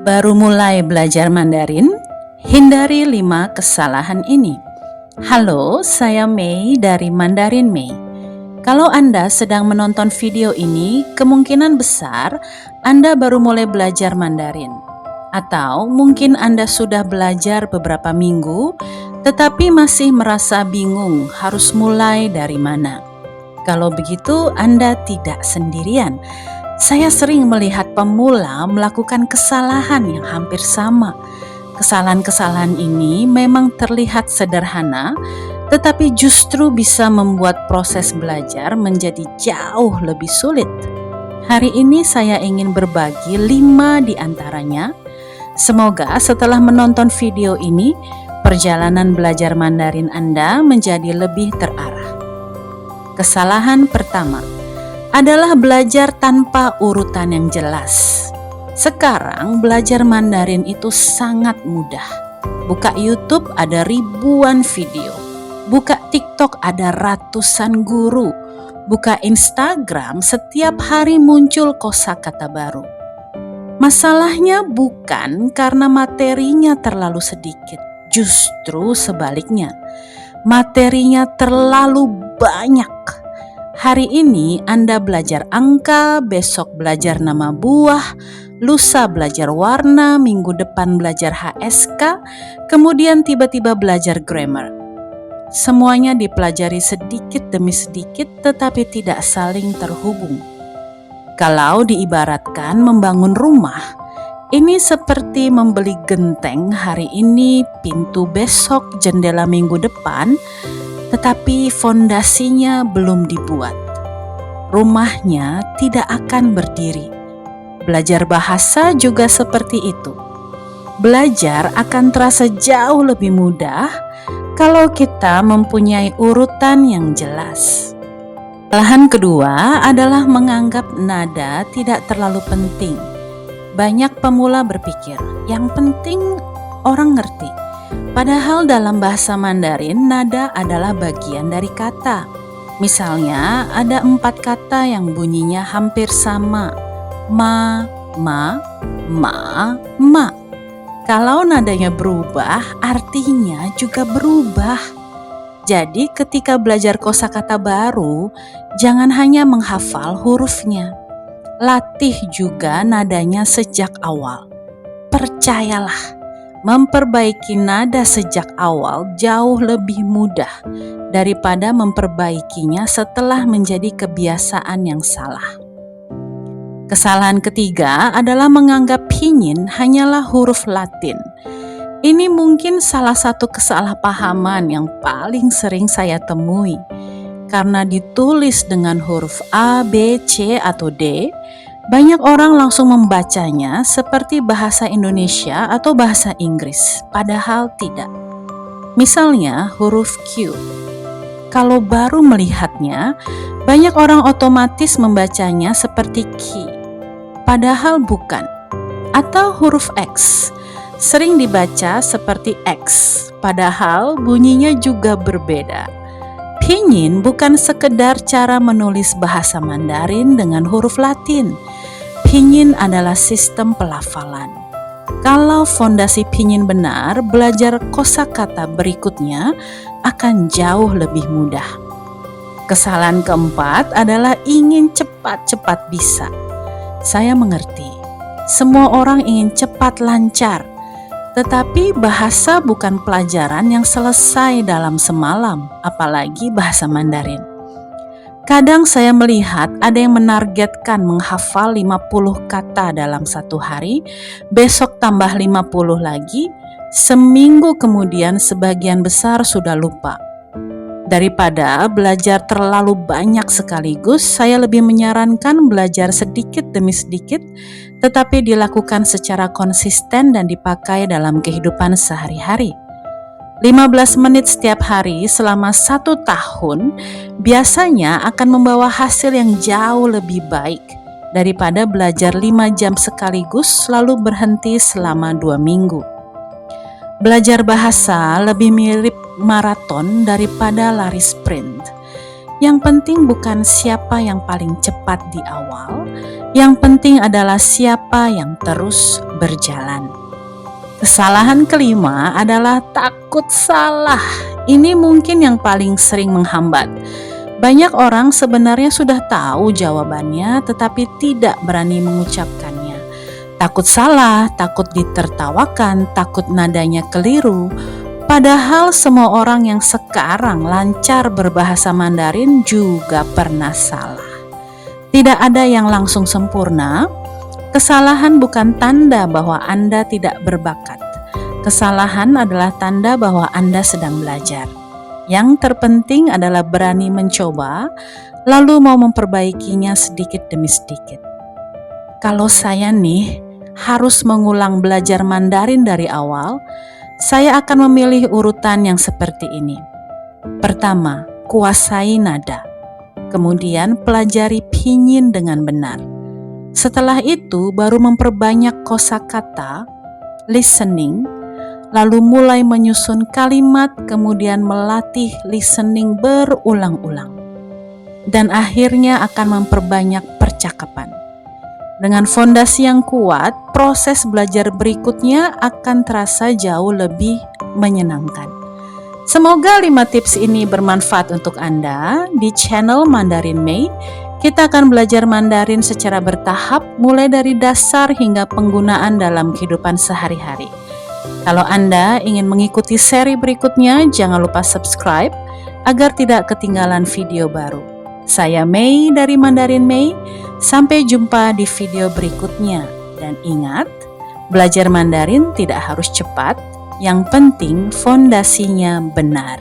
Baru mulai belajar Mandarin? Hindari 5 kesalahan ini. Halo, saya Mei dari Mandarin Mei. Kalau Anda sedang menonton video ini, kemungkinan besar Anda baru mulai belajar Mandarin. Atau mungkin Anda sudah belajar beberapa minggu, tetapi masih merasa bingung harus mulai dari mana. Kalau begitu, Anda tidak sendirian. Saya sering melihat pemula melakukan kesalahan yang hampir sama. Kesalahan-kesalahan ini memang terlihat sederhana, tetapi justru bisa membuat proses belajar menjadi jauh lebih sulit. Hari ini saya ingin berbagi 5 di antaranya. Semoga setelah menonton video ini, perjalanan belajar Mandarin Anda menjadi lebih terarah. Kesalahan pertama adalah belajar tanpa urutan yang jelas. Sekarang belajar Mandarin itu sangat mudah. Buka YouTube ada ribuan video. Buka TikTok ada ratusan guru. Buka Instagram setiap hari muncul kosakata baru. Masalahnya bukan karena materinya terlalu sedikit. Justru sebaliknya. Materinya terlalu banyak. Hari ini Anda belajar angka, besok belajar nama buah, lusa belajar warna, minggu depan belajar HSK, kemudian tiba-tiba belajar grammar. Semuanya dipelajari sedikit demi sedikit tetapi tidak saling terhubung. Kalau diibaratkan membangun rumah, ini seperti membeli genteng hari ini, pintu besok, jendela minggu depan, tetapi fondasinya belum dibuat. Rumahnya tidak akan berdiri. Belajar bahasa juga seperti itu. Belajar akan terasa jauh lebih mudah kalau kita mempunyai urutan yang jelas. Kesalahan kedua adalah menganggap nada tidak terlalu penting. Banyak pemula berpikir, yang penting orang ngerti. Padahal dalam bahasa Mandarin, nada adalah bagian dari kata. Misalnya, ada 4 kata yang bunyinya hampir sama. Ma, ma, ma. Kalau nadanya berubah, artinya juga berubah. Jadi ketika belajar kosakata baru, jangan hanya menghafal hurufnya. Latih juga nadanya sejak awal. Percayalah, memperbaiki nada sejak awal jauh lebih mudah daripada memperbaikinya setelah menjadi kebiasaan yang salah. Kesalahan ketiga adalah menganggap pinyin hanyalah huruf Latin. Ini mungkin salah satu kesalahpahaman yang paling sering saya temui. Karena ditulis dengan huruf A, B, C, atau D, banyak orang langsung membacanya seperti bahasa Indonesia atau bahasa Inggris, padahal tidak. Misalnya huruf Q. Kalau baru melihatnya, banyak orang otomatis membacanya seperti Q, padahal bukan. Atau huruf X, sering dibaca seperti X, padahal bunyinya juga berbeda. Pinyin bukan sekedar cara menulis bahasa Mandarin dengan huruf Latin. Pinyin adalah sistem pelafalan. Kalau fondasi pinyin benar, belajar kosakata berikutnya akan jauh lebih mudah. Kesalahan keempat adalah ingin cepat-cepat bisa. Saya mengerti, semua orang ingin cepat lancar. Tetapi bahasa bukan pelajaran yang selesai dalam semalam, apalagi bahasa Mandarin. Kadang saya melihat ada yang menargetkan menghafal 50 kata dalam 1 hari, besok tambah 50 lagi, seminggu kemudian sebagian besar sudah lupa. Daripada belajar terlalu banyak sekaligus, saya lebih menyarankan belajar sedikit demi sedikit, tetapi dilakukan secara konsisten dan dipakai dalam kehidupan sehari-hari. 15 menit setiap hari selama 1 tahun biasanya akan membawa hasil yang jauh lebih baik daripada belajar 5 jam sekaligus lalu berhenti selama 2 minggu. Belajar bahasa lebih mirip maraton daripada lari sprint. Yang penting bukan siapa yang paling cepat di awal, Yang penting adalah siapa yang terus berjalan. Kesalahan kelima adalah takut salah. Ini mungkin yang paling sering menghambat. Banyak orang sebenarnya sudah tahu jawabannya tetapi tidak berani mengucapkannya. Takut salah, takut ditertawakan, takut nadanya keliru. Padahal semua orang yang sekarang lancar berbahasa Mandarin juga pernah salah. Tidak ada yang langsung sempurna. Kesalahan bukan tanda bahwa Anda tidak berbakat. Kesalahan adalah tanda bahwa Anda sedang belajar. Yang terpenting adalah berani mencoba, lalu mau memperbaikinya sedikit demi sedikit. Kalau saya nih harus mengulang belajar Mandarin dari awal, saya akan memilih urutan yang seperti ini. Pertama, kuasai nada. Kemudian pelajari pinyin dengan benar. Setelah itu baru memperbanyak kosakata, listening, lalu mulai menyusun kalimat, kemudian melatih listening berulang-ulang. Dan akhirnya akan memperbanyak percakapan. Dengan fondasi yang kuat, proses belajar berikutnya akan terasa jauh lebih menyenangkan. Semoga 5 tips ini bermanfaat untuk Anda. Di channel Mandarin Mei, kita akan belajar Mandarin secara bertahap, mulai dari dasar hingga penggunaan dalam kehidupan sehari-hari. Kalau Anda ingin mengikuti seri berikutnya, jangan lupa subscribe agar tidak ketinggalan video baru. Saya Mei dari Mandarin Mei. Sampai jumpa di video berikutnya. Dan ingat, belajar Mandarin tidak harus cepat, yang penting fondasinya benar.